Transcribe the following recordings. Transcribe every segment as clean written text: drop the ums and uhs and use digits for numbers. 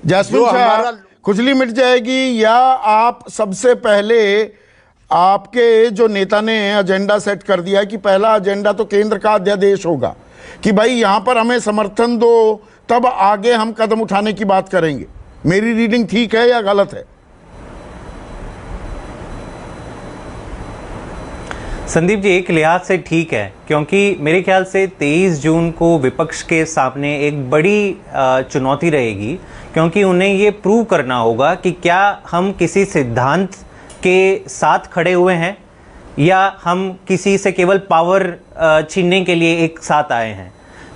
Jasmine Shah, खुजली मिट जाएगी? या आप सबसे पहले, आपके जो नेता ने एजेंडा सेट कर दिया कि पहला एजेंडा तो केंद्र का अध्यादेश होगा कि भाई यहां पर हमें समर्थन दो, तब आगे हम कदम उठाने की बात करेंगे। मेरी रीडिंग ठीक है या गलत है? संदीप जी, एक लिहाज से ठीक है, क्योंकि मेरे ख्याल से 23 जून को विपक्ष के सामने एक बड़ी चुनौती रहेगी, क्योंकि उन्हें ये प्रूव करना होगा कि क्या हम किसी सिद्धांत के साथ खड़े हुए हैं या हम किसी से केवल पावर छीनने के लिए एक साथ आए हैं।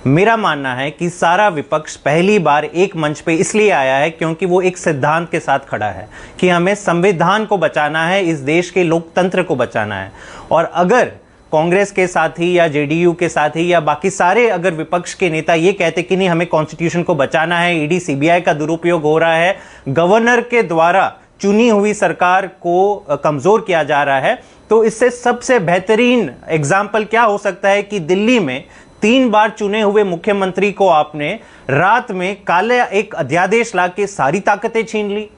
मेरा मानना है कि सारा विपक्ष पहली बार एक मंच पे इसलिए आया है क्योंकि वो एक सिद्धांत के साथ खड़ा है कि हमें संविधान को बचाना है, इस देश के लोकतंत्र को बचाना है। और अगर कांग्रेस के साथी या जेडीयू के साथी या बाकी सारे अगर विपक्ष के नेता ये कहते कि नहीं हमें कॉन्स्टिट्यूशन को बचाना है, ईडी सीबीआई का दुरुपयोग हो रहा है, गवर्नर के द्वारा चुनी हुई सरकार को कमजोर किया जा रहा है, तो इससे सबसे बेहतरीन एग्जाम्पल क्या हो सकता है कि दिल्ली में 3 बार चुने हुए मुख्यमंत्री को आपने रात में काले एक अध्यादेश लाके सारी ताकतें छीन ली।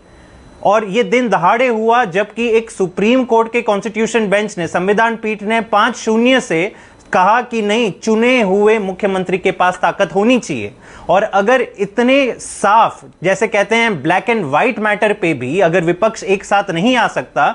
और यह दिन दहाड़े हुआ जबकि एक सुप्रीम कोर्ट के कॉन्स्टिट्यूशन बेंच ने, संविधान पीठ ने 5-0 से कहा कि नहीं, चुने हुए मुख्यमंत्री के पास ताकत होनी चाहिए। और अगर इतने साफ, जैसे कहते हैं ब्लैक एंड व्हाइट मैटर पे भी अगर विपक्ष एक साथ नहीं आ सकता,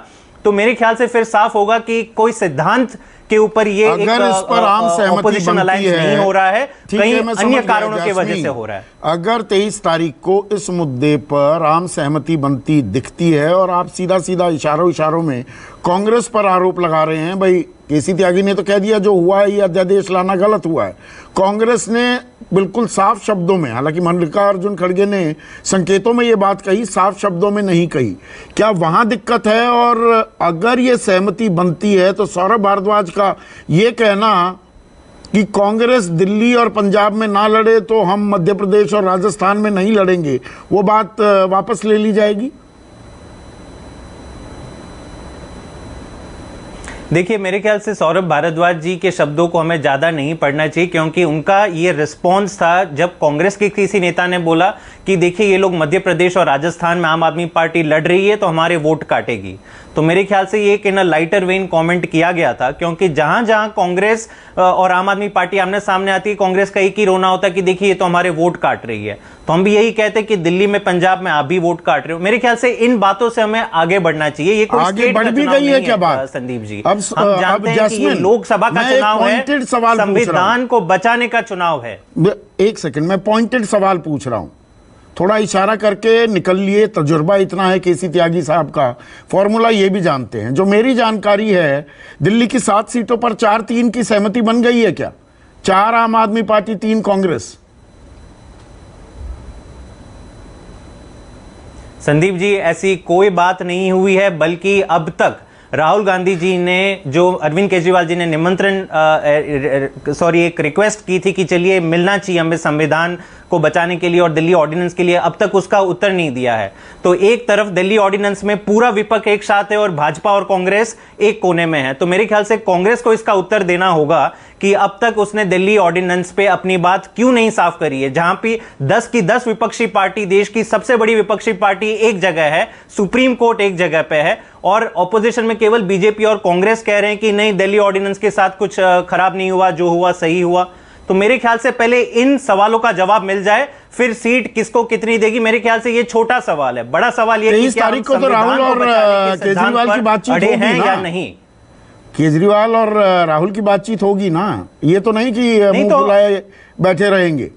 तो मेरे ख्याल से फिर साफ होगा कि कोई सिद्धांत के ऊपर ये अगर इस पर आम सहमति बनती है, नहीं हो रहा है, कई अन्य कारणों की वजह से हो रहा है। अगर 23 तारीख को इस मुद्दे पर आम सहमति बनती दिखती है और आप सीधा सीधा इशारों में कांग्रेस पर आरोप लगा रहे हैं, भाई केसी त्यागी ने तो कह दिया जो हुआ है ये अध्यादेश लाना गलत हुआ है। कांग्रेस ने बिल्कुल साफ शब्दों में, हालांकि मल्लिकार्जुन खड़गे ने संकेतों में ये बात कही, साफ शब्दों में नहीं कही। क्या वहां दिक्कत है? और अगर ये सहमति बनती है तो सौरभ भारद्वाज का ये कहना कि कांग्रेस दिल्ली और पंजाब में ना लड़े तो हम मध्य प्रदेश और राजस्थान में नहीं लड़ेंगे, वो बात वापस ले ली जाएगी? देखिए, मेरे ख्याल से सौरभ भारद्वाज जी के शब्दों को हमें ज्यादा नहीं पढ़ना चाहिए, क्योंकि उनका ये रिस्पॉन्स था जब कांग्रेस के किसी नेता ने बोला कि देखिए ये लोग मध्य प्रदेश और राजस्थान में आम आदमी पार्टी लड़ रही है तो हमारे वोट काटेगी। तो मेरे ख्याल से ये एक इन लाइटर वेन कमेंट किया गया था, क्योंकि जहां जहां कांग्रेस और आम आदमी पार्टी आमने सामने आती है, कांग्रेस का एक ही रोना होता है कि देखिए ये तो हमारे वोट काट रही है। तो हम भी यही कहते हैं कि दिल्ली में, पंजाब में आप भी वोट काट रहे हो। मेरे ख्याल से इन बातों से हमें आगे बढ़ना चाहिए। ये कोई आगे बढ़ भी गई है क्या बात, संदीप जी? अब जानते हैं कि ये लोकसभा का चुनाव है, संविधान को बचाने का चुनाव है। एक सेकंड, मैं पॉइंटेड सवाल पूछ रहा हूं, थोड़ा इशारा करके निकल लिए। तजुर्बा इतना है केसी त्यागी साहब का, फॉर्मूला ये भी जानते हैं। जो मेरी जानकारी है, दिल्ली की 7 सीटों पर 4-3 की सहमति बन गई है क्या? 4 आम आदमी पार्टी, 3 कांग्रेस। संदीप जी, ऐसी कोई बात नहीं हुई है, बल्कि अब तक राहुल गांधी जी ने, जो अरविंद केजरीवाल जी ने एक रिक्वेस्ट की थी कि चलिए मिलना चाहिए हमें संविधान को बचाने के लिए और दिल्ली ऑर्डिनेंस के लिए, अब तक उसका उत्तर नहीं दिया है। तो एक तरफ दिल्ली ऑर्डिनेंस में पूरा विपक्ष एक साथ है और भाजपा और कांग्रेस एक कोने में है। तो मेरे ख्याल से कांग्रेस को इसका उत्तर देना होगा कि अब तक उसने दिल्ली ऑर्डिनेंस पे अपनी बात क्यों नहीं साफ करी है। जहां पे 10 की 10 विपक्षी पार्टी, देश की सबसे बड़ी विपक्षी पार्टी एक जगह है, सुप्रीम कोर्ट एक जगह पे है, और ऑपोजिशन में केवल बीजेपी और कांग्रेस कह रहे हैं कि नहीं, दिल्ली ऑर्डिनेंस के साथ कुछ खराब नहीं हुआ, जो हुआ सही हुआ। तो मेरे ख्याल से पहले इन सवालों का जवाब मिल जाए, फिर सीट किसको कितनी देगी। मेरे ख्याल से ये छोटा सवाल है, बड़ा सवाल ये 23 तारीख को तो राहुल और केजरीवाल की बातचीत होगी ना? या नहीं? केजरीवाल और राहुल की बातचीत होगी ना? ये तो नहीं कि मुंह फुलाए बैठे रहेंगे।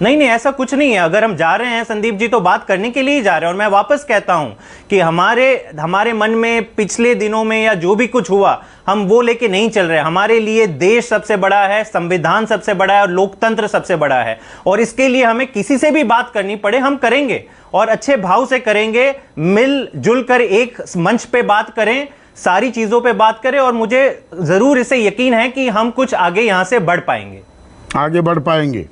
नहीं, ऐसा कुछ नहीं है। अगर हम जा रहे हैं संदीप जी तो बात करने के लिए ही जा रहे हैं। और मैं वापस कहता हूं कि हमारे मन में पिछले दिनों में या जो भी कुछ हुआ, हम वो लेके नहीं चल रहे। हमारे लिए देश सबसे बड़ा है, संविधान सबसे बड़ा है और लोकतंत्र सबसे बड़ा है। और इसके लिए हमें किसी से भी बात करनी पड़े हम करेंगे, और अच्छे भाव से करेंगे, मिलजुल कर एक मंच पे बात करें, सारी चीजों पे बात करें। और मुझे जरूर इसे यकीन है कि हम कुछ आगे यहां से बढ़ पाएंगे। आगे बढ़ पाएंगे।